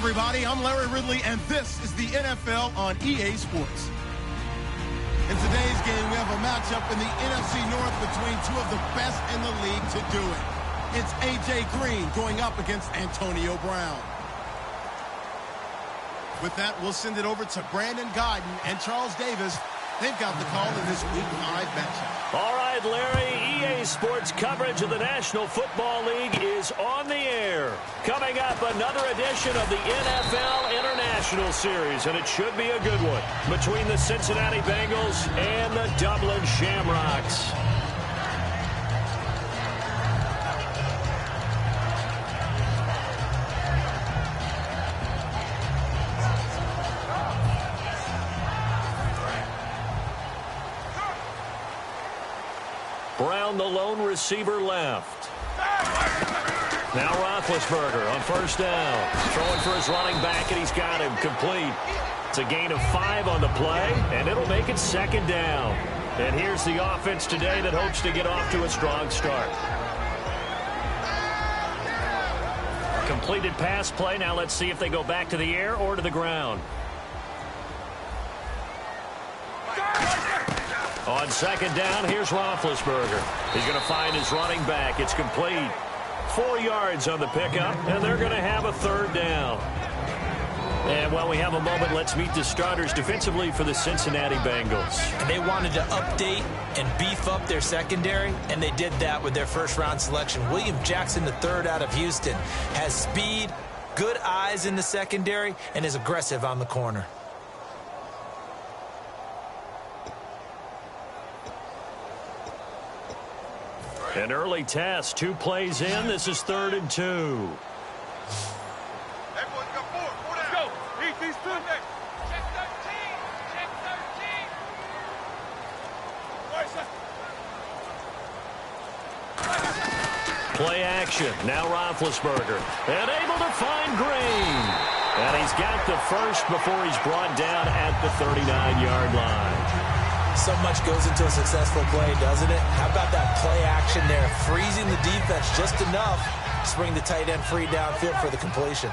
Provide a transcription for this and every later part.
everybody. I'm Larry Ridley, and this is the NFL on EA Sports. In today's game, we have a matchup in the NFC North between two of the best in the league to do it. It's A.J. Green going up against Antonio Brown. With that, we'll send it over to Brandon Guyton and Charles Davis. They've got the call in this Week 5 matchup. All right, Larry, EA Sports coverage of the National Football League is on the air. Coming up, another edition of the NFL International Series, and it should be a good one, between the Cincinnati Bengals and the Dublin Shamrocks. Brown, the lone receiver, left. Now Roethlisberger on first down. Throwing for his running back, and he's got him complete. It's a gain of 5 on the play, and it'll make it second down. And here's the offense today that hopes to get off to a strong start. Completed pass play. Now let's see if they go back to the air or to the ground. On second down, here's Roethlisberger. He's going to find his running back. It's complete. 4 yards on the pickup, and they're going to have a third down. And while we have a moment, let's meet the starters defensively for the Cincinnati Bengals. And they wanted to update and beef up their secondary, and they did that with their first-round selection. William Jackson III out of Houston has speed, good eyes in the secondary, and is aggressive on the corner. An early test, 2 plays in. This is 3rd and 2. Everyone got 4. 4 down. Let's go. He's stood there. Check 13. Check 13. Play action. Now Roethlisberger. And able to find Green. And he's got the first before he's brought down at the 39-yard line. So much goes into a successful play, doesn't it? How about that play action there? Freezing the defense just enough to bring the tight end free downfield for the completion.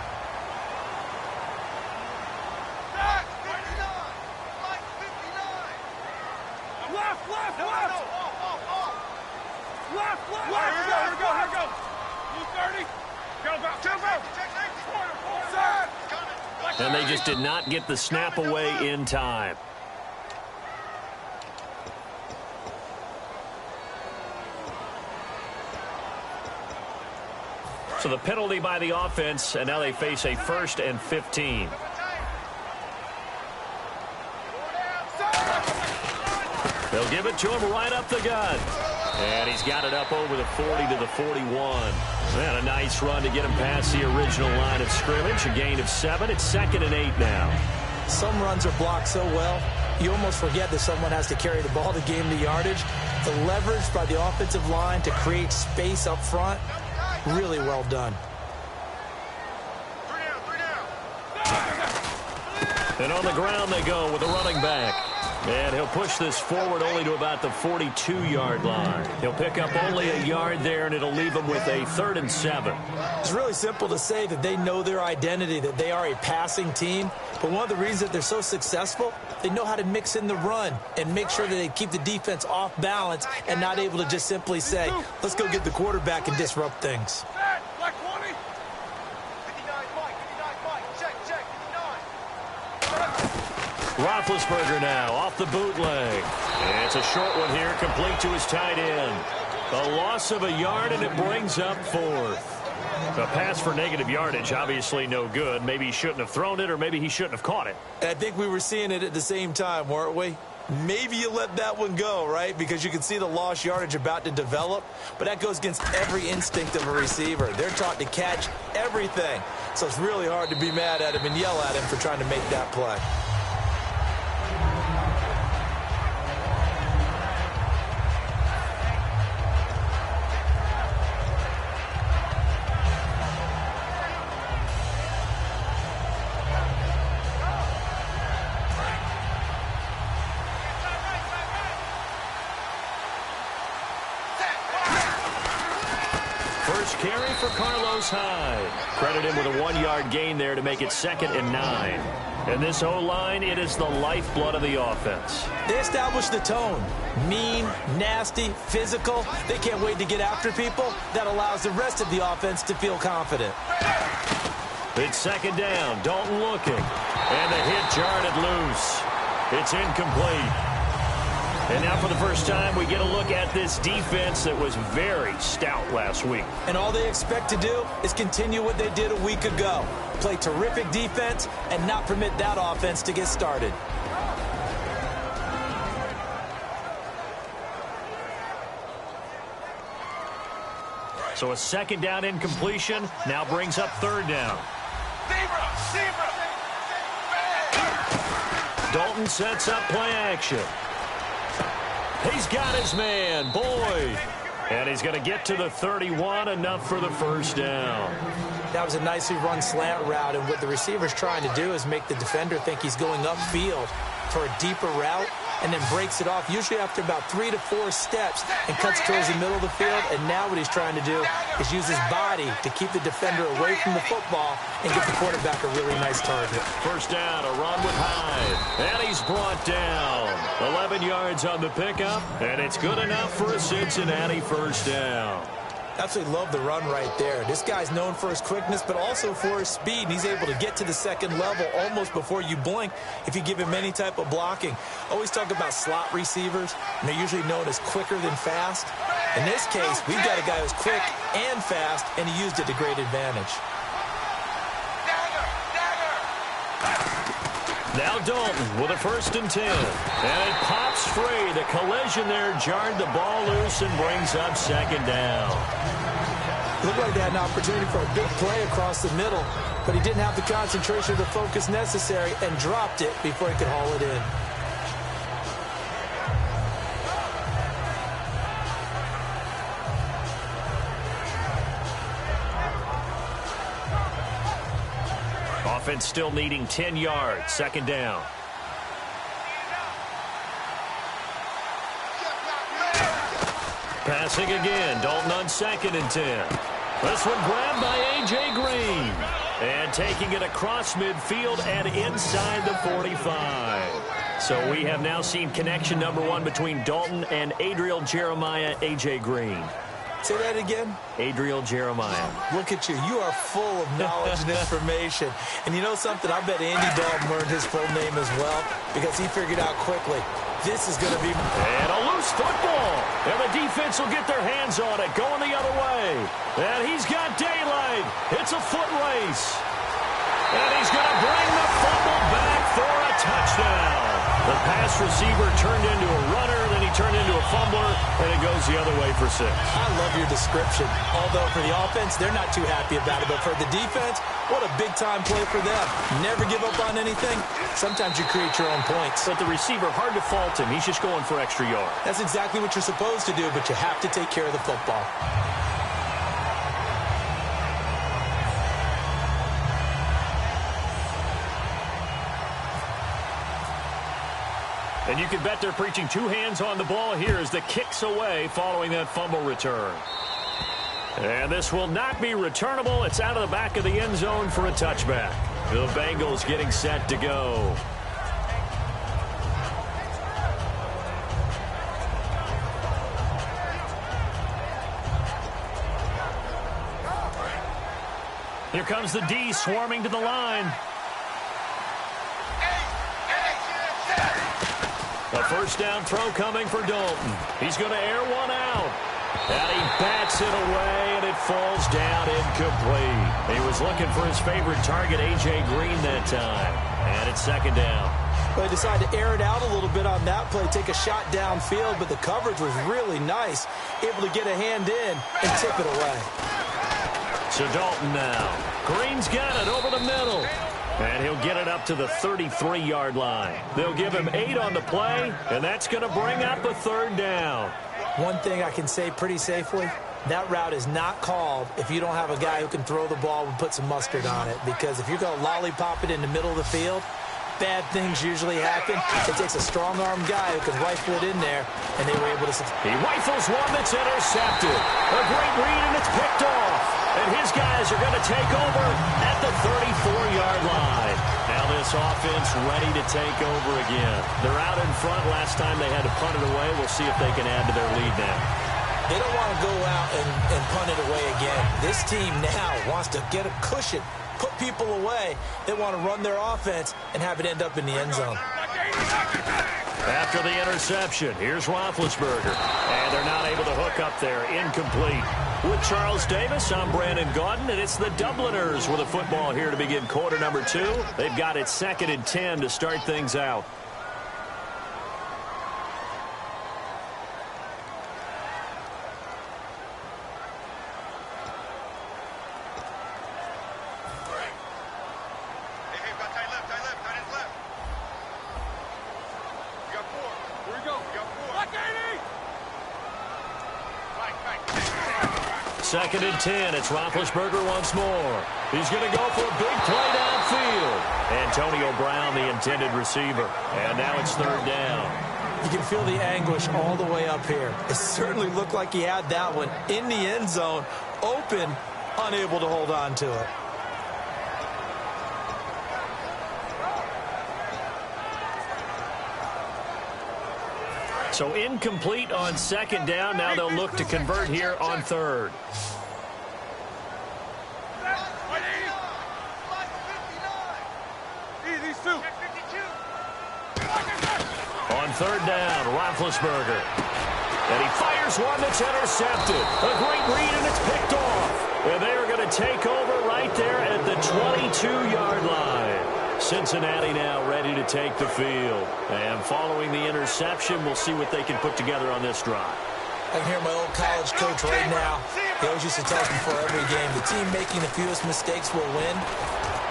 And they just did not get the snap away in time. So the penalty by the offense, and now they face a 1st and 15. They'll give it to him right up the gut. And he's got it up over the 40 to the 41. And a nice run to get him past the original line of scrimmage. A gain of 7. It's 2nd and 8 now. Some runs are blocked so well, you almost forget that someone has to carry the ball to gain the yardage. The leverage by the offensive line to create space up front, really well done. And on the ground they go with a running back. And he'll push this forward only to about the 42-yard line. He'll pick up only a yard there, and it'll leave him with a 3rd and 7. It's really simple to say that they know their identity, that they are a passing team. But one of the reasons that they're so successful, they know how to mix in the run and make sure that they keep the defense off balance and not able to just simply say, let's go get the quarterback and disrupt things. Roethlisberger now off the bootleg. And it's a short one here, complete to his tight end. A loss of a yard, and it brings up 4th. A pass for negative yardage, obviously no good. Maybe he shouldn't have thrown it, or maybe he shouldn't have caught it. I think we were seeing it at the same time, weren't we? Maybe you let that one go, right? Because you can see the lost yardage about to develop. But that goes against every instinct of a receiver. They're taught to catch everything. So it's really hard to be mad at him and yell at him for trying to make that play. First carry for Carlos Hyde. Credit him with a 1-yard gain there to make it 2nd and 9. And this O-line, it is the lifeblood of the offense. They established the tone. Mean, nasty, physical. They can't wait to get after people. That allows the rest of the offense to feel confident. It's 2nd down. Dalton looking. And the hit jarred it loose. It's incomplete. And now for the first time, we get a look at this defense that was very stout last week. And all they expect to do is continue what they did a week ago. Play terrific defense and not permit that offense to get started. So a 2nd down incompletion now brings up 3rd down. Dalton sets up play action. He's got his man, Boyd. And he's going to get to the 31, enough for the 1st down. That was a nicely run slant route, and what the receiver's trying to do is make the defender think he's going upfield for a deeper route, and then breaks it off, usually after about 3 to 4 steps, and cuts towards the middle of the field. And now what he's trying to do is use his body to keep the defender away from the football and give the quarterback a really nice target. 1st down, a run with Hyde. And he's brought down. 11 yards on the pickup, and it's good enough for a Cincinnati 1st down. Absolutely love the run right there. This guy's known for his quickness, but also for his speed. And he's able to get to the 2nd level almost before you blink if you give him any type of blocking. Always talk about slot receivers, and they're usually known as quicker than fast. In this case, we've got a guy who's quick and fast, and he used it to great advantage. Now Dalton with a 1st and 10. And it pops free. The collision there jarred the ball loose and brings up 2nd down. Looked like they had an opportunity for a big play across the middle, but he didn't have the concentration or the focus necessary and dropped it before he could haul it in. Offense still needing 10 yards. 2nd down. Passing again. Dalton on 2nd and 10. This one grabbed by A.J. Green. And taking it across midfield and inside the 45. So we have now seen connection number 1 between Dalton and Adriel Jeremiah, A.J. Green. Say that again? Adriel Jeremiah. Look at you. You are full of knowledge and information. And you know something? I bet Andy Dalton learned his full name as well because he figured out quickly. This is going to be... And a loose football. And the defense will get their hands on it, going the other way. And he's got daylight. It's a foot race. And he's going to bring the fumble back for a touchdown. The pass receiver turned into a runner, then he turned into a fumbler, and it goes the other way for 6. I love your description. Although for the offense, they're not too happy about it. But for the defense, what a big-time play for them. Never give up on anything. Sometimes you create your own points. But the receiver, hard to fault him. He's just going for extra yards. That's exactly what you're supposed to do, but you have to take care of the football. And you can bet they're preaching 2 hands on the ball here as the kick's away following that fumble return. And this will not be returnable. It's out of the back of the end zone for a touchback. The Bengals getting set to go. Here comes the D swarming to the line. A 1st down throw coming for Dalton. He's going to air one out. And he bats it away, and it falls down incomplete. He was looking for his favorite target, A.J. Green, that time. And it's 2nd down. Well, he decided to air it out a little bit on that play, take a shot downfield, but the coverage was really nice. Able to get a hand in and tip it away. So Dalton now. Green's got it over the middle. And he'll get it up to the 33-yard line. They'll give him 8 on the play, and that's going to bring up a 3rd down. One thing I can say pretty safely, that route is not called if you don't have a guy who can throw the ball and put some mustard on it. Because if you're going to lollipop it in the middle of the field, bad things usually happen. It takes a strong-arm guy who can rifle it in there, and they were able to... He rifles one that's intercepted. A great read, and it's picked off. to take over at the 34-yard line. Now this offense ready to take over again. They're out in front. Last time they had to punt it away. We'll see if they can add to their lead now. They don't want to go out and punt it away again. This team now wants to get a cushion, put people away. They want to run their offense and have it end up in the end zone. After the interception, here's Roethlisberger. And they're not able to hook up there. Incomplete. With Charles Davis, I'm Brandon Gaudin, and it's the Dubliners with a football here to begin quarter number 2. They've got it 2nd and 10 to start things out. Second and 10. It's Roethlisberger once more. He's going to go for a big play downfield. Antonio Brown, the intended receiver. And now it's 3rd down. You can feel the anguish all the way up here. It certainly looked like he had that one in the end zone, open, unable to hold on to it. So incomplete on 2nd down. Now they'll look to convert here on 3rd. On 3rd down, Roethlisberger. And he fires one that's intercepted. A great read, and it's picked off. And they are going to take over right there at the 22-yard line. Cincinnati now ready to take the field. And following the interception, we'll see what they can put together on this drive. I can hear my old college coach right now. He always used to tell us before every game, the team making the fewest mistakes will win.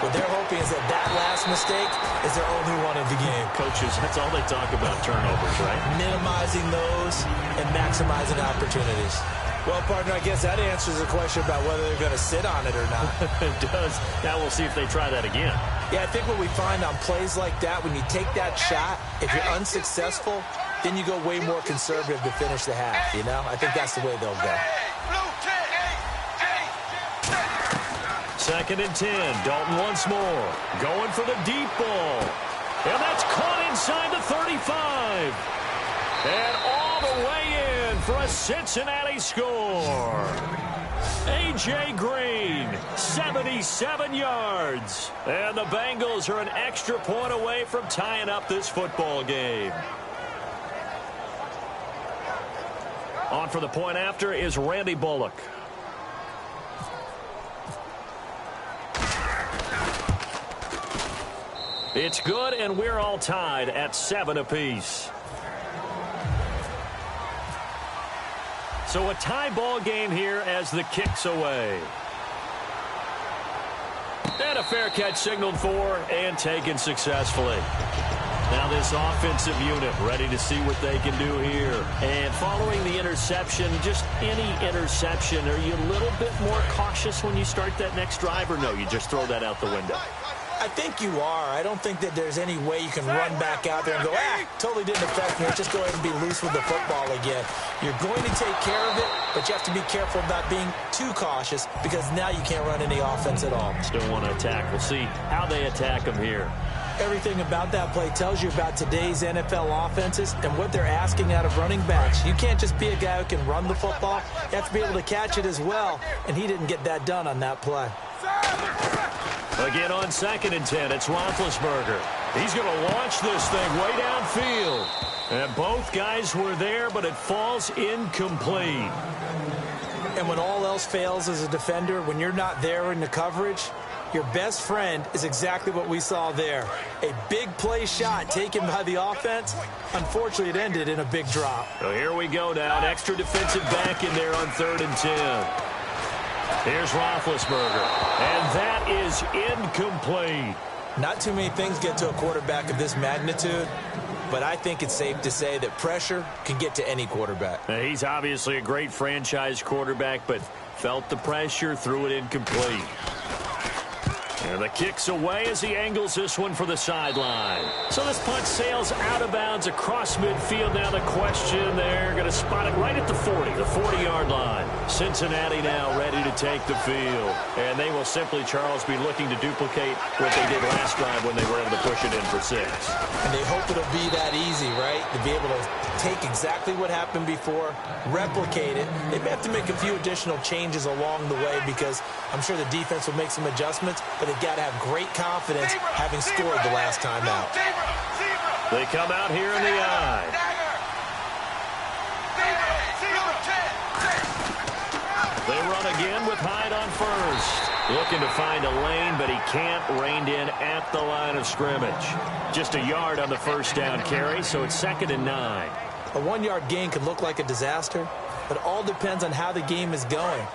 What they're hoping is that that last mistake is their only one of the game. Coaches, that's all they talk about, turnovers, right? Minimizing those and maximizing opportunities. Well, partner, I guess that answers the question about whether they're going to sit on it or not. It does. Now we'll see if they try that again. Yeah, I think what we find on plays like that, when you take that shot, if you're unsuccessful, then you go way more conservative to finish the half, you know? I think that's the way they'll go. 2nd and 10. Dalton once more. Going for the deep ball. And that's caught inside the 35. And all the way in for a Cincinnati score. A.J. Green, 77 yards. And the Bengals are an extra point away from tying up this football game. On for the point after is Randy Bullock. It's good, and we're all tied at 7 apiece. So a tie ball game here as the kick's away. And a fair catch signaled for and taken successfully. Now this offensive unit ready to see what they can do here. And following the interception, just any interception, are you a little bit more cautious when you start that next drive, or no, you just throw that out the window? I think you are. I don't think that there's any way you can run back out there and go, totally didn't affect me. Let's just go ahead and be loose with the football again. You're going to take care of it, but you have to be careful about being too cautious because now you can't run any offense at all. Still want to attack. We'll see how they attack them here. Everything about that play tells you about today's NFL offenses and what they're asking out of running backs. You can't just be a guy who can run the football. You have to be able to catch it as well, and he didn't get that done on that play. Again on 2nd and 10, it's Roethlisberger. He's going to launch this thing way downfield. And both guys were there, but it falls incomplete. And when all else fails as a defender, when you're not there in the coverage, your best friend is exactly what we saw there. A big play shot taken by the offense. Unfortunately, it ended in a big drop. So here we go now. An extra defensive back in there on 3rd and 10. Here's Roethlisberger, and that is incomplete. Not too many things get to a quarterback of this magnitude, but I think it's safe to say that pressure can get to any quarterback. Now, he's obviously a great franchise quarterback, but felt the pressure, threw it incomplete. And the kick's away as he angles this one for the sideline. So this punt sails out of bounds across midfield. Now the question, they're going to spot it right at the 40, the 40-yard line. Cincinnati now ready to take the field. And they will simply, Charles, be looking to duplicate what they did last drive when they were able to push it in for 6. And they hope it'll be that easy, right? To be able to take exactly what happened before, replicate it. They may have to make a few additional changes along the way because I'm sure the defense will make some adjustments, but they've got to have great confidence having scored the last time out. They come out here in the eye. They run again with Hyde on first. Looking to find a lane, but he can't. Reined in at the line of scrimmage. Just a yard on the first down carry, so it's 2nd and 9. A 1-yard gain could look like a disaster, but it all depends on how the game is going.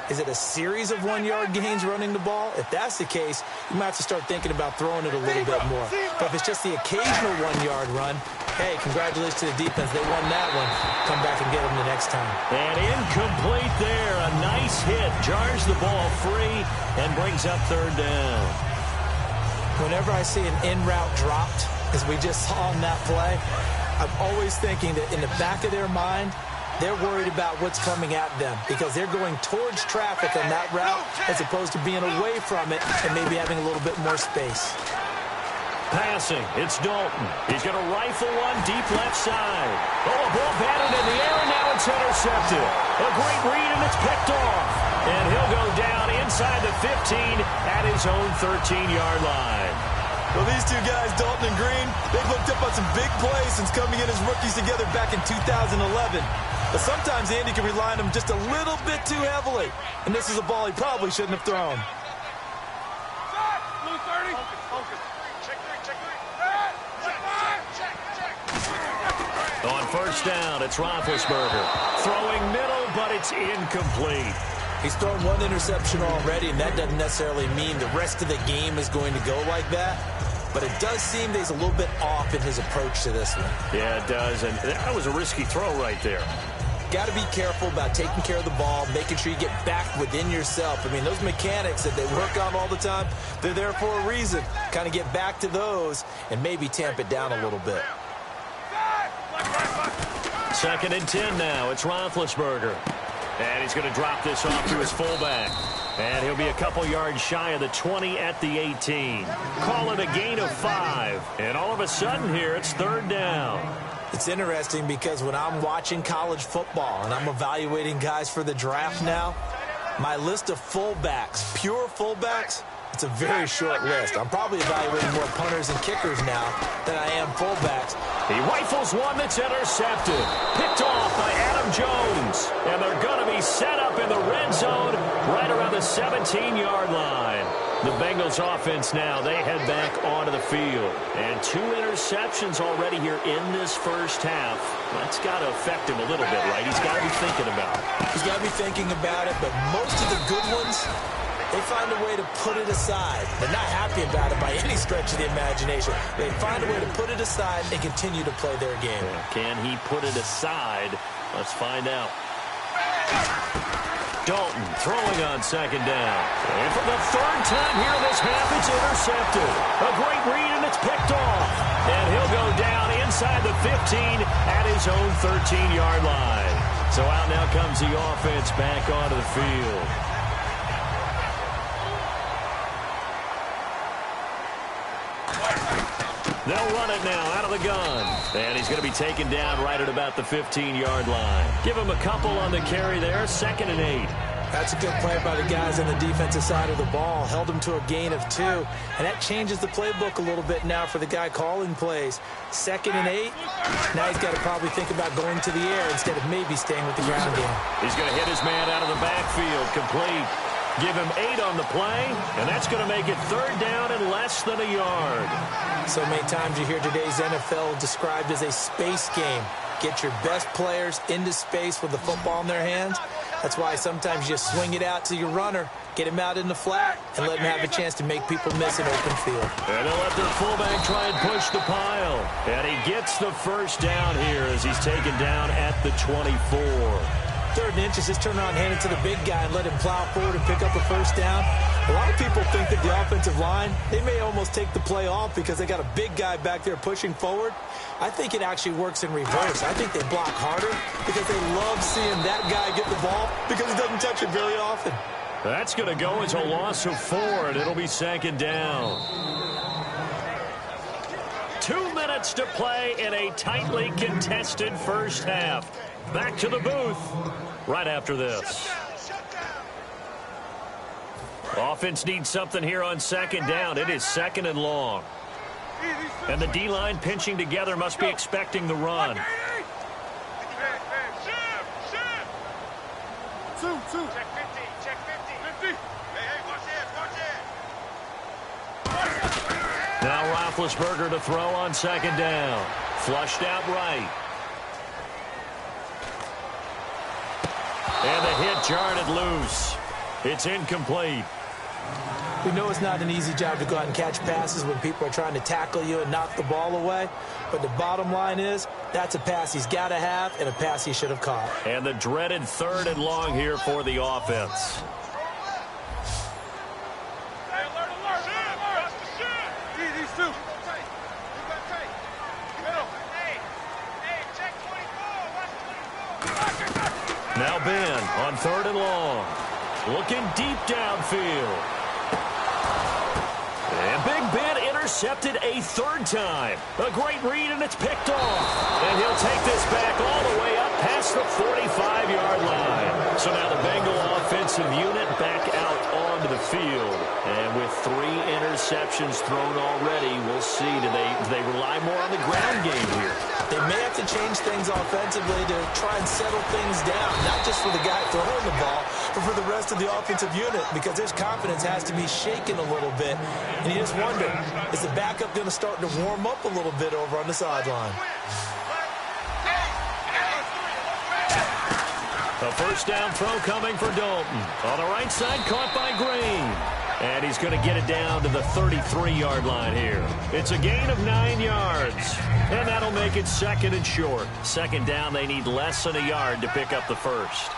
Is it a series of 1-yard gains running the ball? If that's the case, you might have to start thinking about throwing it a little bit more. But if it's just the occasional 1-yard run, hey, congratulations to the defense. They won that one. Come back and get them the next time. And incomplete there. A nice hit. Jars the ball free and brings up 3rd down. Whenever I see an in-route dropped, as we just saw on that play, I'm always thinking that in the back of their mind, they're worried about what's coming at them because they're going towards traffic on that route as opposed to being away from it and maybe having a little bit more space. Passing, it's Dalton. He's going to rifle one deep left side. Oh, a ball batted in the air, and now it's intercepted. A great read, and it's picked off. And he'll go down inside the 15 at his own 13-yard line. Well, these two guys, Dalton and Green, they've hooked up on some big plays since coming in as rookies together back in 2011. But sometimes Andy can rely on them just a little bit too heavily. And this is a ball he probably shouldn't have thrown. Blue 30. Focus. Check 3. On first down, it's Roethlisberger. Throwing middle, but it's incomplete. He's thrown one interception already, and that doesn't necessarily mean the rest of the game is going to go like that. But it does seem that he's a little bit off in his approach to this one. Yeah, it does, and that was a risky throw right there. Got to be careful about taking care of the ball, making sure you get back within yourself. I mean, those mechanics that they work on all the time, they're there for a reason. Kind of get back to those and maybe tamp it down a little bit. 2nd and 10 now. It's Roethlisberger. And he's going to drop this off to his fullback. And he'll be a couple yards shy of the 20 at the 18. Call it a gain of 5. And all of a sudden here, it's 3rd down. It's interesting because when I'm watching college football and I'm evaluating guys for the draft now, my list of fullbacks, pure fullbacks, it's a very short list. I'm probably evaluating more punters and kickers now than I am fullbacks. He rifles one that's intercepted. Picked off by Adam Jones. And they're going to be set up in the red zone right around the 17-yard line. The Bengals offense now, they head back onto the field. And 2 interceptions already here in this first half. That's got to affect him a little bit, right? He's got to be thinking about it. He's got to be thinking about it, but most of the good ones, they find a way to put it aside. They're not happy about it by any stretch of the imagination. They find a way to put it aside and continue to play their game. Can he put it aside? Let's find out. Dalton throwing on 2nd down. And for the 3rd time here in this half, it's intercepted. A great read, and it's picked off. And he'll go down inside the 15 at his own 13-yard line. So out now comes the offense back onto the field. They'll run it now out of the gun. And he's going to be taken down right at about the 15-yard line. Give him a couple on the carry there. 2nd and 8. That's a good play by the guys on the defensive side of the ball. Held him to a gain of 2. And that changes the playbook a little bit now for the guy calling plays. 2nd and 8. Now he's got to probably think about going to the air instead of maybe staying with the ground game. He's going to hit his man out of the backfield. Complete. Give him 8 on the play, and that's going to make it 3rd down and less than a yard. So many times you hear today's NFL described as a space game. Get your best players into space with the football in their hands. That's why sometimes you swing it out to your runner, get him out in the flat, and let him have a chance to make people miss an open field. And they'll let their fullback try and push the pile. And he gets the first down here as he's taken down at the 24. 3rd and inches, just turn around and hand it to the big guy and let him plow forward and pick up a first down. A lot of people think that the offensive line, they may almost take the play off because they got a big guy back there pushing forward. I think it actually works in reverse. I think they block harder because they love seeing that guy get the ball because he doesn't touch it very often. That's going to go as a loss of 4, and it'll be 2nd down. 2 minutes to play in a tightly contested first half. Back to the booth right after this. Offense needs something here on 2nd down. It is 2nd and long. And the D-line pinching together must be expecting the run. Check 50. Check 50. Hey, watch that. Now Roethlisberger to throw on 2nd down. Flushed out right. And the hit jarred it loose. It's incomplete. We know it's not an easy job to go out and catch passes when people are trying to tackle you and knock the ball away. But the bottom line is, that's a pass he's got to have and a pass he should have caught. And the dreaded 3rd and long here for the offense. Hey, alert. These two. Hey, check 24. Watch 24. Now Ben on 3rd and long. Looking deep downfield. And Big Ben intercepted a 3rd time. A great read, and it's picked off. And he'll take this back all the way up past the 45-yard line. So now the Bengal offensive unit back out onto the field. And with 3 interceptions thrown already, we'll see. Do they rely more on the ground game here? They may have to change things offensively to try and settle things down, not just for the guy throwing the ball, but for the rest of the offensive unit, because his confidence has to be shaken a little bit. And you just wonder, is the backup going to start to warm up a little bit over on the sideline? A first down throw coming for Dalton. On the right side, caught by Green. And he's going to get it down to the 33-yard line here. It's a gain of 9 yards. And that'll make it 2nd and short. 2nd down, they need less than a yard to pick up the first.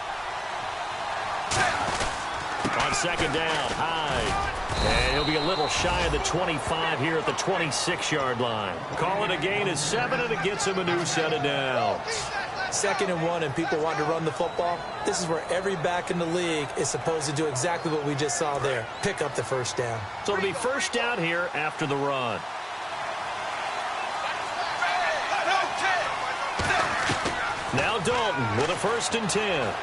On 2nd down, Hyde. And he'll be a little shy of the 25 here at the 26-yard line. Call it a gain of 7, and it gets him a new set of downs. 2nd and 1, and people want to run the football. This is where every back in the league is supposed to do exactly what we just saw there. Pick up the first down. So it'll be first down here after the run. Now Dalton with a 1st and 10.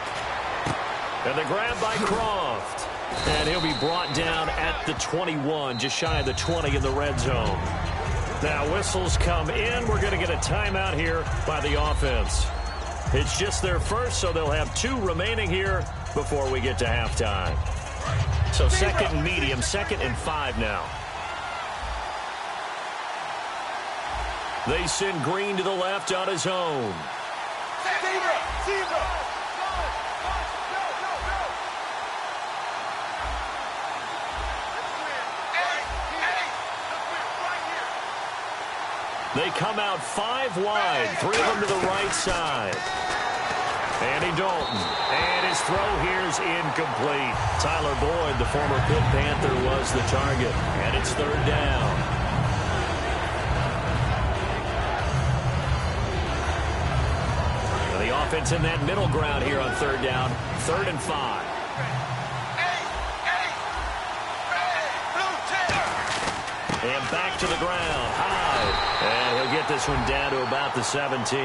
And the grab by Croft. And he'll be brought down at the 21, just shy of the 20 in the red zone. Now whistles come in. We're going to get a timeout here by the offense. It's just their first, so they'll have 2 remaining here before we get to halftime. So 2nd and medium, 2nd and 5 now. They send Green to the left on his own. They come out 5 wide, 3 of them to the right side. Andy Dalton, and his throw here's incomplete. Tyler Boyd, the former Pitt Panther, was the target, and it's 3rd down. And the offense in that middle ground here on 3rd down, 3rd and 5. And back to the ground, Hyde. And he'll get this one down to about the 17.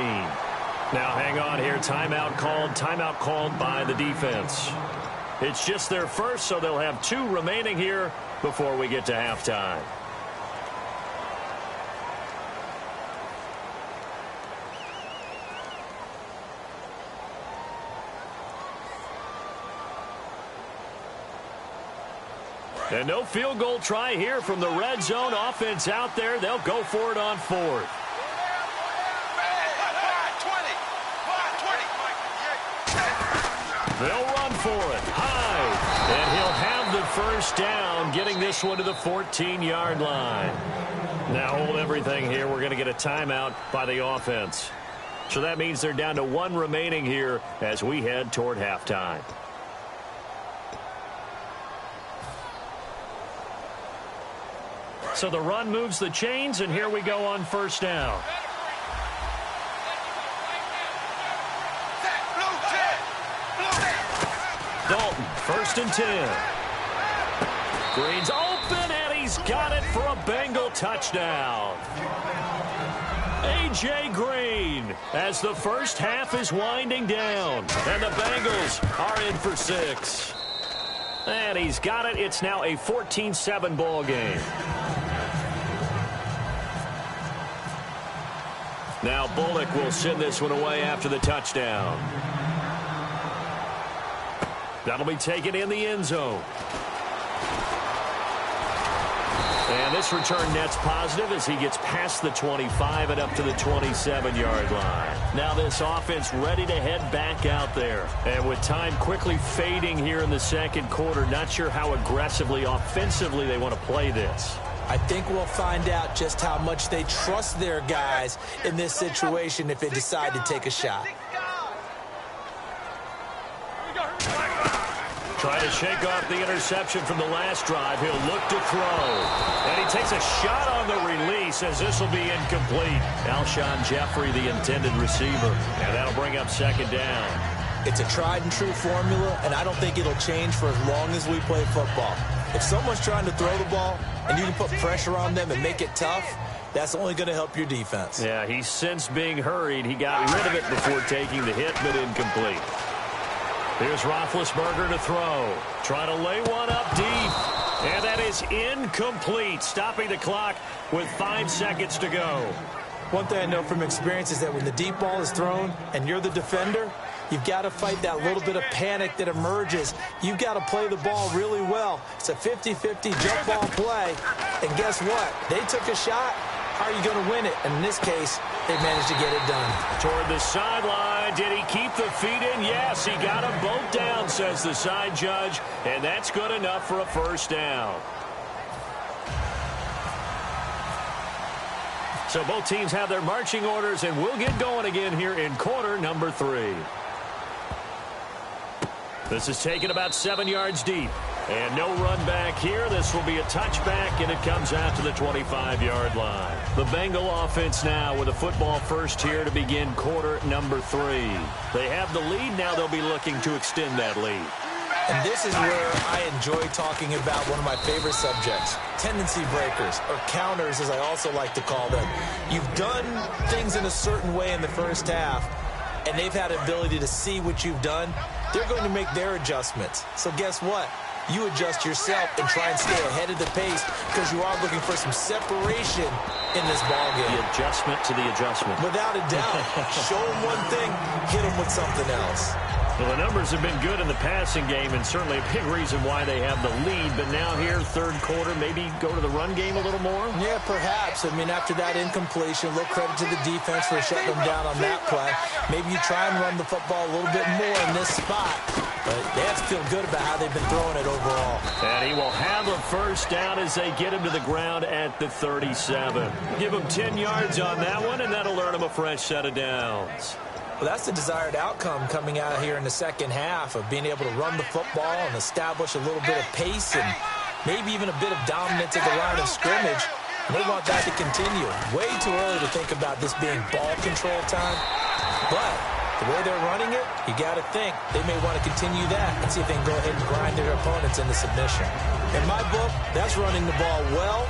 Now hang on here, timeout called by the defense. It's just their first, so they'll have 2 remaining here before we get to halftime. And no field goal try here from the red zone. Offense out there. They'll go for it on 4th. They'll run for it. Hyde. And he'll have the first down, getting this one to the 14-yard line. Now hold everything here. We're going to get a timeout by the offense. So that means they're down to 1 remaining here as we head toward halftime. So the run moves the chains, and here we go on first down. Dalton, 1st and 10. Green's open, and he's got it for a Bengal touchdown. A.J. Green as the first half is winding down, and the Bengals are in for 6. And he's got it. It's now a 14-7 ball game. Now Bullock will send this one away after the touchdown. That'll be taken in the end zone. And this return net's positive as he gets past the 25 and up to the 27-yard line. Now this offense ready to head back out there. And with time quickly fading here in the second quarter, not sure how aggressively, offensively they want to play this. I think we'll find out just how much they trust their guys in this situation if they decide to take a shot. Trying to shake off the interception from the last drive. He'll look to throw. And he takes a shot on the release as this will be incomplete. Alshon Jeffrey, the intended receiver. And that'll bring up 2nd down. It's a tried-and-true formula, and I don't think it'll change for as long as we play football. If someone's trying to throw the ball and you can put pressure on them and make it tough, that's only going to help your defense. Yeah, he's since being hurried. He got rid of it before taking the hit, but incomplete. Here's Roethlisberger to throw. Trying to lay one up deep. And that is incomplete. Stopping the clock with 5 seconds to go. One thing I know from experience is that when the deep ball is thrown and you're the defender, you've got to fight that little bit of panic that emerges. You've got to play the ball really well. It's a 50-50 jump ball play. And guess what? They took a shot. How are you going to win it? And in this case, they managed to get it done. Toward the sideline. Did he keep the feet in? Yes, he got them both down, says the side judge. And that's good enough for a first down. So both teams have their marching orders, and we'll get going again here in quarter number 3. This is taken about 7 yards deep. And no run back here. This will be a touchback, and it comes out to the 25-yard line. The Bengal offense now with a football first here to begin quarter number 3. They have the lead. Now they'll be looking to extend that lead. And this is where I enjoy talking about one of my favorite subjects, tendency breakers, or counters as I also like to call them. You've done things in a certain way in the first half, and they've had the ability to see what you've done. They're going to make their adjustments. So guess what? You adjust yourself and try and stay ahead of the pace because you are looking for some separation in this ballgame. The adjustment to the adjustment. Without a doubt. Show them one thing, hit them with something else. Well, the numbers have been good in the passing game, and certainly a big reason why they have the lead. But now here, third quarter, maybe go to the run game a little more? Yeah, perhaps. I mean, after that incompletion, a little credit to the defense for shutting them down on that play. Maybe you try and run the football a little bit more in this spot. But they have to feel good about how they've been throwing it overall. And he will have a first down as they get him to the ground at the 37. Give him 10 yards on that one, and that'll earn him a fresh set of downs. Well, that's the desired outcome coming out here in the second half of being able to run the football and establish a little bit of pace and maybe even a bit of dominance at the line of scrimmage. And they want that to continue. Way too early to think about this being ball control time. But the way they're running it, you got to think they may want to continue that and see if they can go ahead and grind their opponents into submission. In my book, that's running the ball well,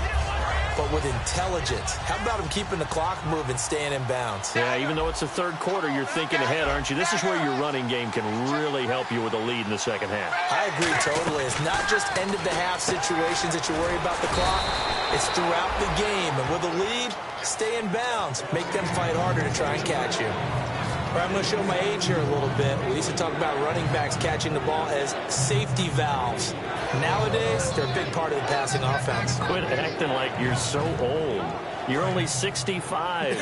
but with intelligence. How about them keeping the clock moving, staying in bounds? Yeah, even though it's the third quarter, you're thinking ahead, aren't you? This is where your running game can really help you with a lead in the second half. I agree totally. It's not just end-of-the-half situations that you worry about the clock. It's throughout the game. And with a lead, stay in bounds. Make them fight harder to try and catch you. All right, I'm going to show my age here a little bit. We used to talk about running backs catching the ball as safety valves. Nowadays, they're a big part of the passing offense. Quit acting like you're so old. You're only 65.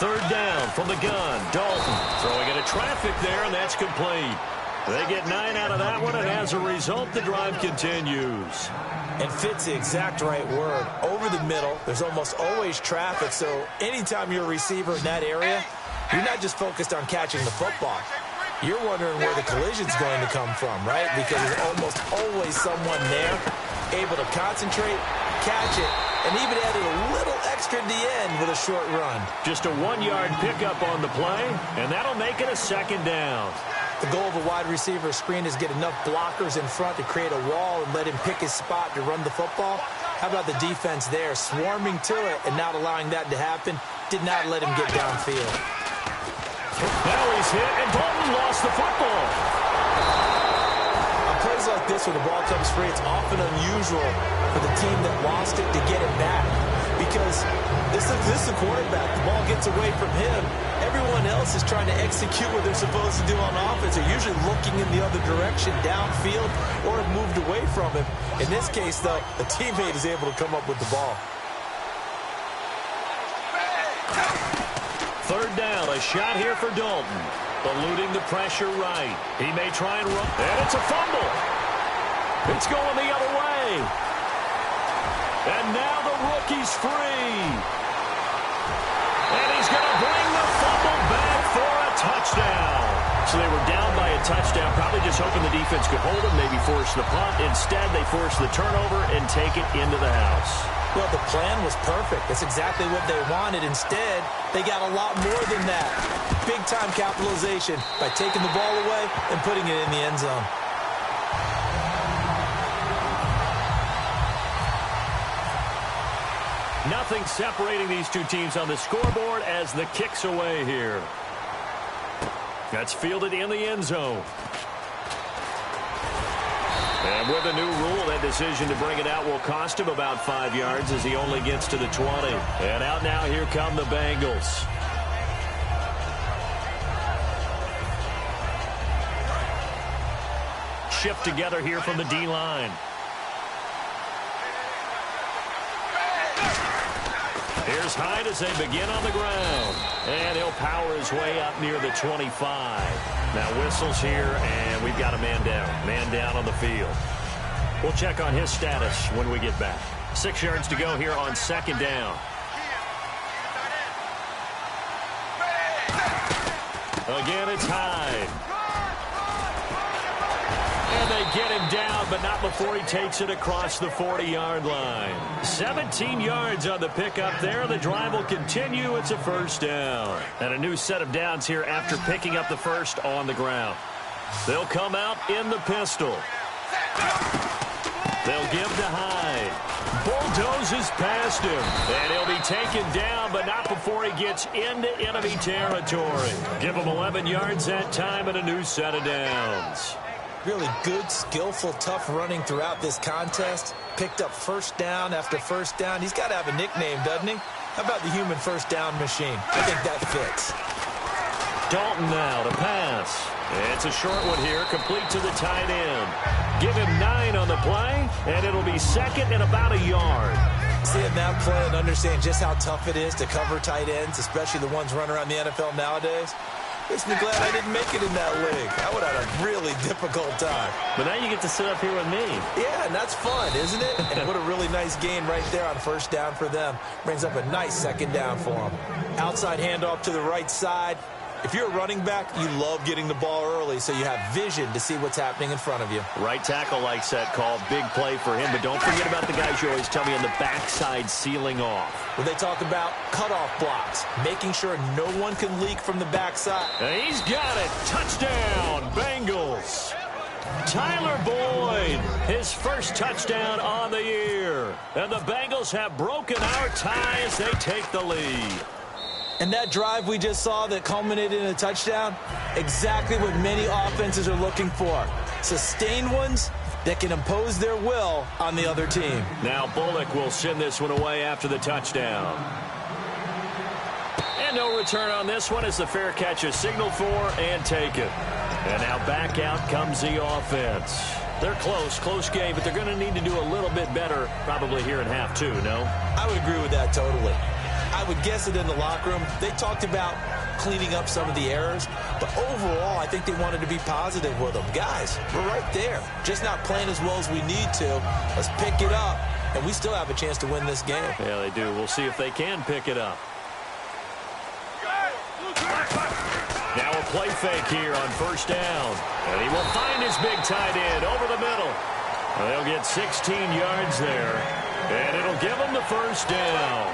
Third down from the gun. Dalton throwing into traffic there, and that's complete. They get 9 out of that one, and as a result, the drive continues. And fits the exact right word. Over the middle, there's almost always traffic, so anytime you're a receiver in that area, you're not just focused on catching the football. You're wondering where the collision's going to come from, right? Because there's almost always someone there able to concentrate, catch it, and even added a little extra at the end with a short run. Just a 1-yard pickup on the play, and that'll make it a 2nd down. The goal of a wide receiver screen is get enough blockers in front to create a wall and let him pick his spot to run the football. How about the defense there, swarming to it and not allowing that to happen? Did not let him get downfield. Now he's hit, and Dalton lost the football. On plays like this, when the ball comes free, it's often unusual for the team that lost it to get it back. Because this is the quarterback. The ball gets away from him. Everyone else is trying to execute what they're supposed to do on offense. They're usually looking in the other direction, downfield, or have moved away from him. In this case, though, a teammate is able to come up with the ball. 3rd down, a shot here for Dalton. Eluding the pressure right. He may try and run, and it's a fumble. It's going the other way. And now the rookie's free. And he's going to bring the fumble back for a touchdown. So they were down by a touchdown, probably just hoping the defense could hold them, maybe force the punt. Instead, they force the turnover and take it into the house. Well, the plan was perfect. That's exactly what they wanted. Instead, they got a lot more than that. Big-time capitalization by taking the ball away and putting it in the end zone. Nothing separating these two teams on the scoreboard as the kick's away here. That's fielded in the end zone. And with a new rule, that decision to bring it out will cost him about 5 yards as he only gets to the 20. And out now, here come the Bengals. Shift together here from the D-line. Here's Hyde as they begin on the ground. And he'll power his way up near the 25. Now whistles here, and we've got a man down. Man down on the field. We'll check on his status when we get back. 6 yards to go here on 2nd down. Again, it's Hyde. And they get him down, but not before he takes it across the 40-yard line. 17 yards on the pickup there. The drive will continue. It's a 1st down. And a new set of downs here after picking up the first on the ground. They'll come out in the pistol. They'll give to Hyde. Bulldozes past him. And he'll be taken down, but not before he gets into enemy territory. Give him 11 yards that time and a new set of downs. Really good, skillful, tough running throughout this contest. Picked up 1st down after 1st down. He's got to have a nickname, doesn't he? How about the human 1st down machine? I think that fits. Dalton now to pass. It's a short one here, complete to the tight end. Give him 9 on the play, and it'll be 2nd and about a yard. Seeing that play and understand just how tough it is to cover tight ends, especially the ones running around the NFL nowadays, makes me glad I didn't make it in that league. I would have had a really difficult time. But now you get to sit up here with me. Yeah, and that's fun, isn't it? And what a really nice gain right there on 1st down for them. Brings up a nice 2nd down for them. Outside handoff to the right side. If you're a running back, you love getting the ball early so you have vision to see what's happening in front of you. Right tackle likes that call. Big play for him. But don't forget about the guys you always tell me on the backside sealing off. When they talk about cutoff blocks, making sure no one can leak from the backside. And he's got it. Touchdown, Bengals. Tyler Boyd, his 1st touchdown on the year. And the Bengals have broken our tie as they take the lead. And that drive we just saw that culminated in a touchdown, exactly what many offenses are looking for. Sustained ones that can impose their will on the other team. Now Bullock will send this one away after the touchdown. And no return on this one as the fair catch is signaled for and taken. And now back out comes the offense. They're close game, but they're going to need to do a little bit better probably here in half 2, no? I would agree with that totally. I would guess it in the locker room. They talked about cleaning up some of the errors. But overall, I think they wanted to be positive with them. Guys, we're right there. Just not playing as well as we need to. Let's pick it up, and we still have a chance to win this game. Yeah, they do. We'll see if they can pick it up. Now a play fake here on first down. And he will find his big tight end over the middle. They'll get 16 yards there. And it'll give them the first down.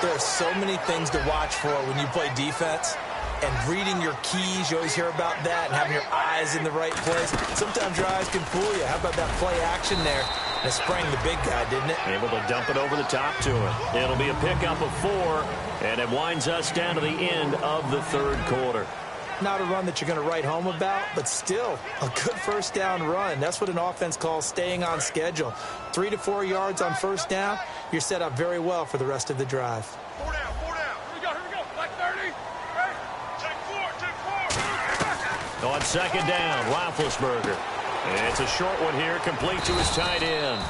There are so many things to watch for when you play defense. And reading your keys, you always hear about that, and having your eyes in the right place. Sometimes your eyes can fool you. How about that play action there? And it sprang the big guy, didn't it? Able to dump it over the top to him. It'll be a pickup of 4, and it winds us down to the end of the third quarter. Not a run that you're going to write home about, but still a good first down run. That's what an offense calls staying on schedule. 3 to 4 yards on first down, you're set up very well for the rest of the drive. 4 down, 4 down. Here we go. Like 30. Right. Take 4. On second down, Roethlisberger. And it's a short one here, complete to his tight end.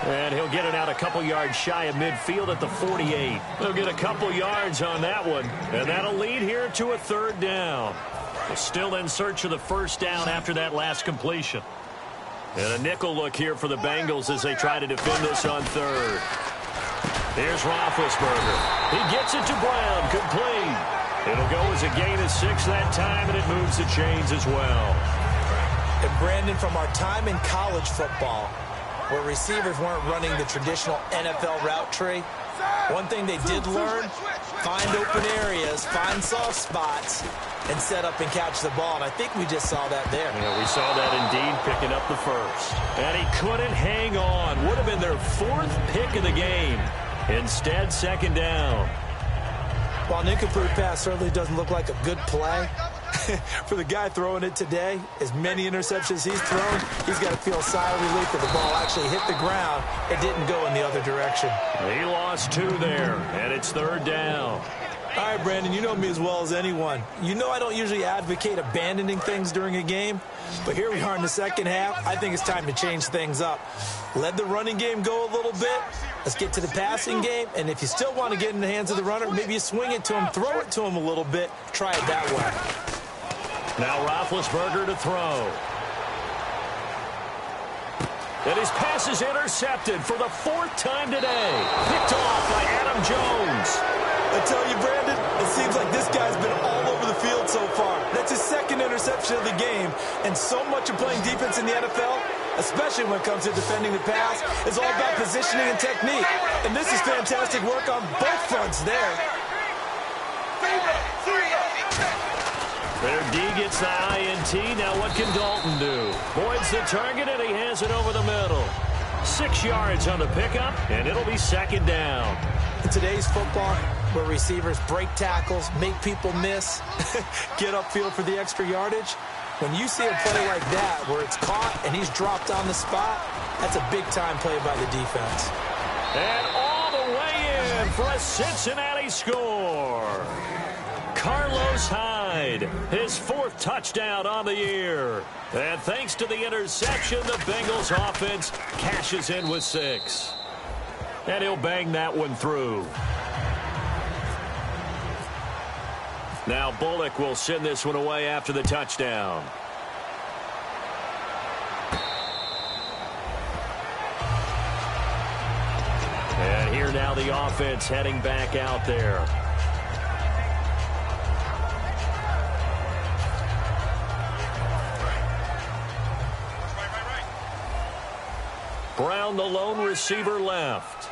And he'll get it out a couple yards shy of midfield at the 48. He'll get a couple yards on that one, and that'll lead here to a third down. We're still in search of the first down after that last completion. And a nickel look here for the Bengals as they try to defend this on third. Here's Roethlisberger. He gets it to Brown, complete. It'll go as a gain of 6 that time, and it moves the chains as well. And Brandon, from our time in college football, where receivers weren't running the traditional NFL route tree, one thing they did learn, find open areas, find soft spots, and set up and catch the ball. And I think we just saw that there. Yeah, we saw that indeed, picking up the first. And he couldn't hang on. Would have been their 4th pick of the game. Instead, second down. While an incomplete pass certainly doesn't look like a good play, for the guy throwing it today, as many interceptions he's thrown, he's got to feel a sigh of relief that the ball actually hit the ground and didn't go in the other direction. He lost 2 there, and it's third down. All right, Brandon, you know me as well as anyone. You know I don't usually advocate abandoning things during a game, but here we are in the second half. I think it's time to change things up. Let the running game go a little bit. Let's get to the passing game, and if you still want to get in the hands of the runner, maybe you swing it to him, throw it to him a little bit, try it that way. Now Roethlisberger to throw. And his pass is intercepted for the 4th time today. Picked off by Adam Jones. I tell you, Brandon, it seems like this guy's been all over the field so far. That's his 2nd interception of the game. And so much of playing defense in the NFL, especially when it comes to defending the pass, is all about positioning and technique. And this is fantastic work on both fronts there. Their D gets the INT. Now what can Dalton do? Boyd's the target, and he has it over the middle. 6 yards on the pickup, and it'll be second down. In today's football, where receivers break tackles, make people miss, get upfield for the extra yardage, when you see a play like that where it's caught and he's dropped on the spot, that's a big-time play by the defense. And all the way in for a Cincinnati score. Carlos Hyde, his 4th touchdown on the year. And thanks to the interception, the Bengals offense cashes in with 6. And he'll bang that one through. Now Bullock will send this one away after the touchdown. And here now the offense heading back out there. Brown, the lone receiver, left.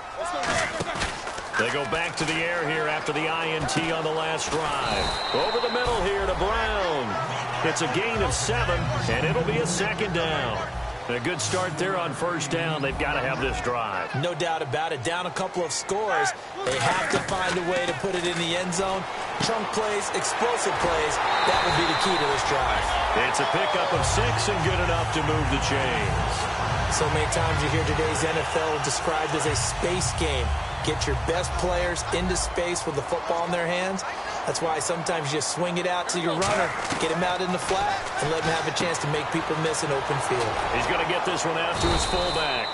They go back to the air here after the INT on the last drive. Over the middle here to Brown. It's a gain of 7, and it'll be a second down. A good start there on first down. They've got to have this drive. No doubt about it. Down a couple of scores. They have to find a way to put it in the end zone. Chunk plays, explosive plays. That would be the key to this drive. It's a pickup of 6 and good enough to move the chains. So many times you hear today's NFL described as a space game. Get your best players into space with the football in their hands. That's why sometimes you swing it out to your runner, get him out in the flat, and let him have a chance to make people miss an open field. He's going to get this one out to his fullback.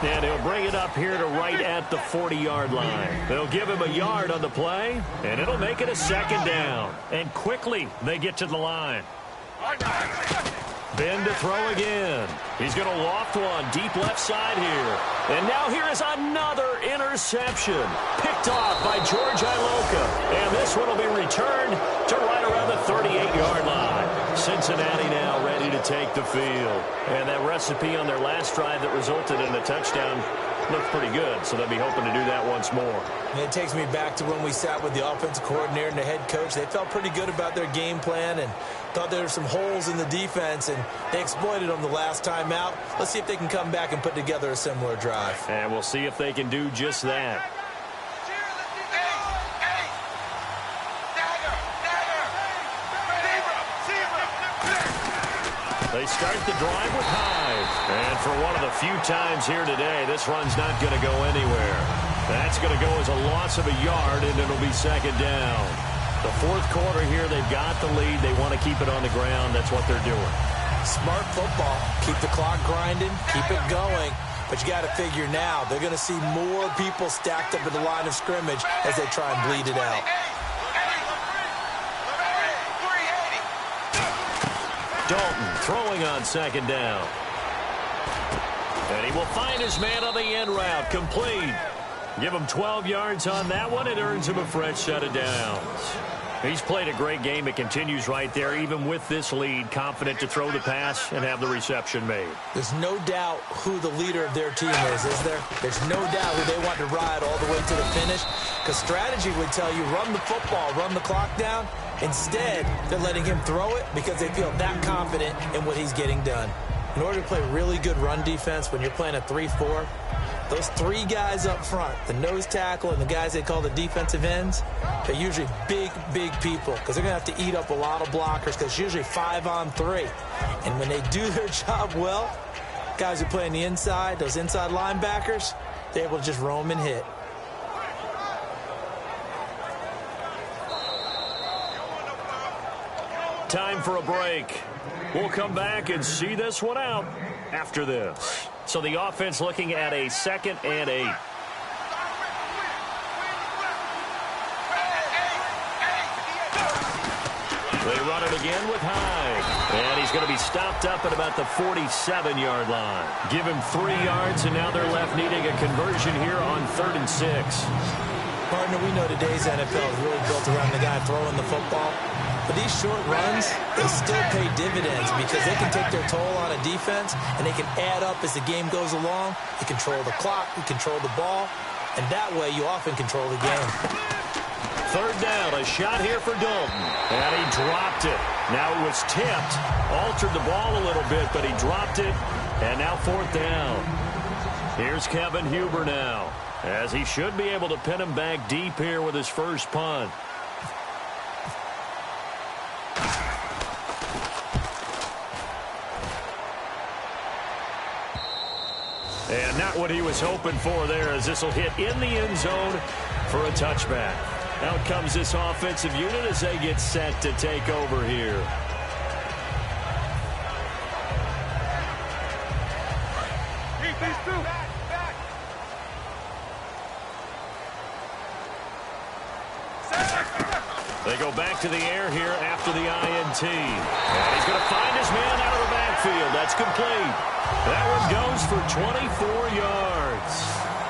And he'll bring it up here to right at the 40-yard line. They'll give him a yard on the play, and it'll make it a second down. And quickly, they get to the line. Ben to throw again. He's going to loft one deep left side here. And now here is another interception. Picked off by George Iloka. And this one will be returned to right around the 38-yard line. Cincinnati now ready to take the field. And that recipe on their last drive that resulted in a touchdown looked pretty good, so they'll be hoping to do that once more. And it takes me back to when we sat with the offensive coordinator and the head coach. They felt pretty good about their game plan and thought there were some holes in the defense, and they exploited them the last time out. Let's see if they can come back and put together a similar drive. And we'll see if they can do just that. They start the drive with Hyde. And for one of the few times here today, this run's not going to go anywhere. That's going to go as a loss of a yard, and it'll be second down. The fourth quarter here, they've got the lead. They want to keep it on the ground. That's what they're doing. Smart football. Keep the clock grinding. Keep it going. But you got to figure now, they're going to see more people stacked up at the line of scrimmage as they try and bleed it out. Dalton throwing on second down. And he will find his man on the end route. Complete. Give him 12 yards on that one. It earns him a fresh set of downs. He's played a great game. It continues right there, even with this lead. Confident to throw the pass and have the reception made. There's no doubt who the leader of their team is there? There's no doubt who they want to ride all the way to the finish. Because strategy would tell you, run the football, run the clock down. Instead, they're letting him throw it because they feel that confident in what he's getting done. In order to play really good run defense when you're playing a 3-4, those three guys up front, the nose tackle and the guys they call the defensive ends, they're usually big, big people because they're going to have to eat up a lot of blockers because it's usually 5-on-3. And when they do their job well, guys who play on the inside, those inside linebackers, they're able to just roam and hit. Time for a break. We'll come back and see this one out after this. So the offense looking at a 2nd and 8. They run it again with Hyde. And he's going to be stopped up at about the 47-yard line. Give him 3 yards, and now they're left needing a conversion here on 3rd and 6. Partner, we know today's NFL is really built around the guy throwing the football. But these short runs, they still pay dividends because they can take their toll on a defense and they can add up as the game goes along. You control the clock, you control the ball, and that way you often control the game. 3rd down, a shot here for Dalton. And he dropped it. Now it was tipped, altered the ball a little bit, but he dropped it. And now 4th down. Here's Kevin Huber now, as he should be able to pin him back deep here with his first punt. And not what he was hoping for there, as this will hit in the end zone for a touchback. Out comes this offensive unit as they get set to take over here. Keep these two. They go back to the air here after the INT. And he's going to find his man out of the backfield. That's complete. That one goes for 24 yards.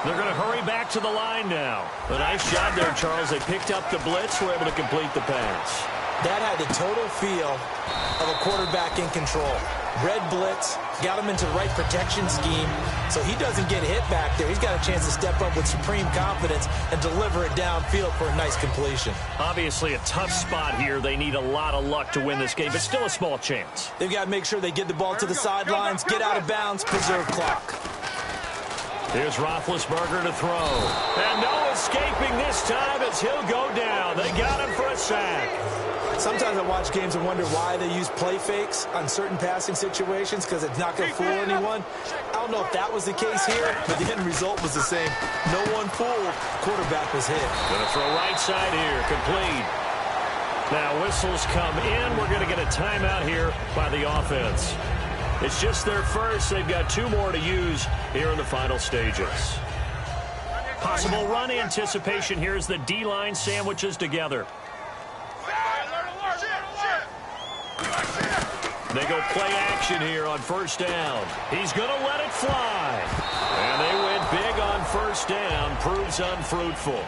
They're going to hurry back to the line now. A nice job there, Charles. They picked up the blitz, were able to complete the pass. That had the total feel of a quarterback in control. Red blitz, got him into the right protection scheme, so he doesn't get hit back there. He's got a chance to step up with supreme confidence and deliver it downfield for a nice completion. Obviously a tough spot here. They need a lot of luck to win this game, but still a small chance. They've got to make sure they get the ball to the sidelines, get out of bounds, preserve clock. Here's Roethlisberger to throw. And no escaping this time as he'll go down. They got him for a sack. Sometimes I watch games and wonder why they use play fakes on certain passing situations because it's not going to fool anyone. I don't know if that was the case here, but the end result was the same. No one fooled. Quarterback was hit. Going to throw right side here. Complete. Now whistles come in. We're going to get a timeout here by the offense. It's just their first. They've got 2 more to use here in the final stages. Possible run anticipation here as the D-line sandwiches together. They go play action here on first down. He's going to let it fly. And they went big on first down. Proves unfruitful.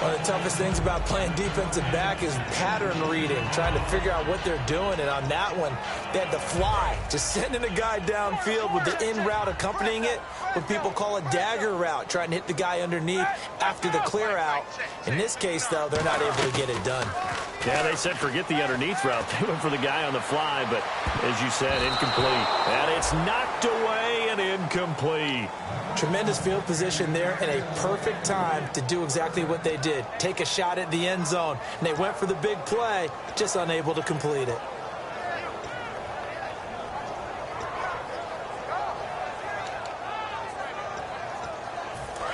One of the toughest things about playing defensive back is pattern reading, trying to figure out what they're doing. And on that one, they had to fly, just sending a guy downfield with the in route accompanying it, what people call a dagger route, trying to hit the guy underneath after the clear out. In this case, though, they're not able to get it done. Yeah, they said forget the underneath route. They went for the guy on the fly, but as you said, incomplete. And it's knocked away and incomplete. Tremendous field position there and a perfect time to do exactly what they did. Take a shot at the end zone. And they went for the big play, just unable to complete it.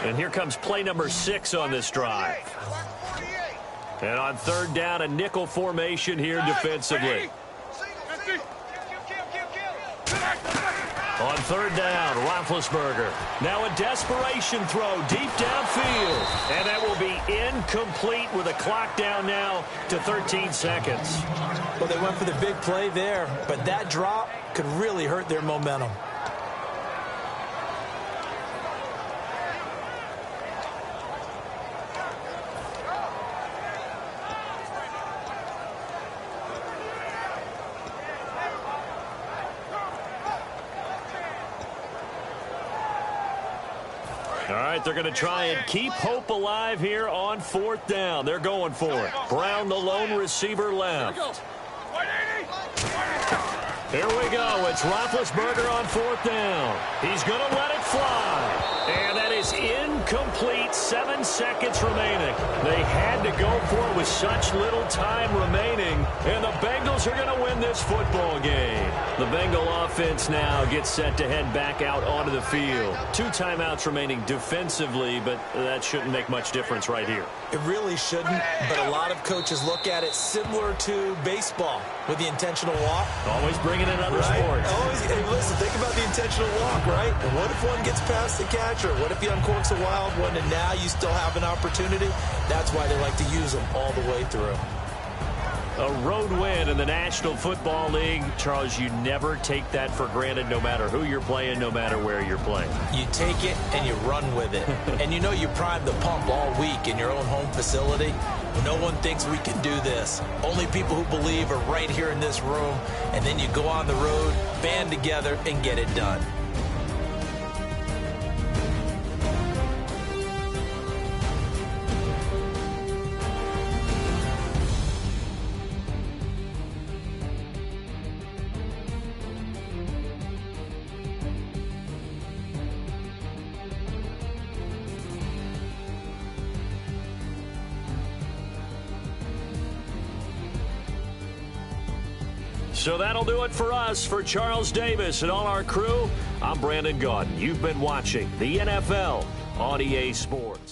And here comes play number 6 on this drive. And on third down, a nickel formation here defensively. On third down, Roethlisberger. Now a desperation throw deep downfield. And that will be incomplete with a clock down now to 13 seconds. Well, they went for the big play there, but that drop could really hurt their momentum. All right, they're going to try and keep hope alive here on fourth down. They're going for it. Brown, the lone receiver, left. Here we go. It's Roethlisberger on fourth down. He's going to let it fly. And that is incomplete. 7 seconds remaining. They had to go for it with such little time remaining. And the Bengals are going to win this football game. The Bengal offense now gets set to head back out onto the field. 2 timeouts remaining defensively, but that shouldn't make much difference right here. It really shouldn't, but a lot of coaches look at it similar to baseball with the intentional walk. Always bringing in other right? sports. Always, hey, listen, think about the intentional walk, right? And what if one gets past the catcher? What if he uncorks a wild one and now you still have an opportunity? That's why they like to use them all the way through. A road win in the National Football League. Charles, you never take that for granted no matter who you're playing, no matter where you're playing. You take it and you run with it. And you know you prime the pump all week in your own home facility. No one thinks we can do this. Only people who believe are right here in this room. And then you go on the road, band together, and get it done. So that'll do it for us. For Charles Davis and all our crew, I'm Brandon Gaudin. You've been watching the NFL on EA Sports.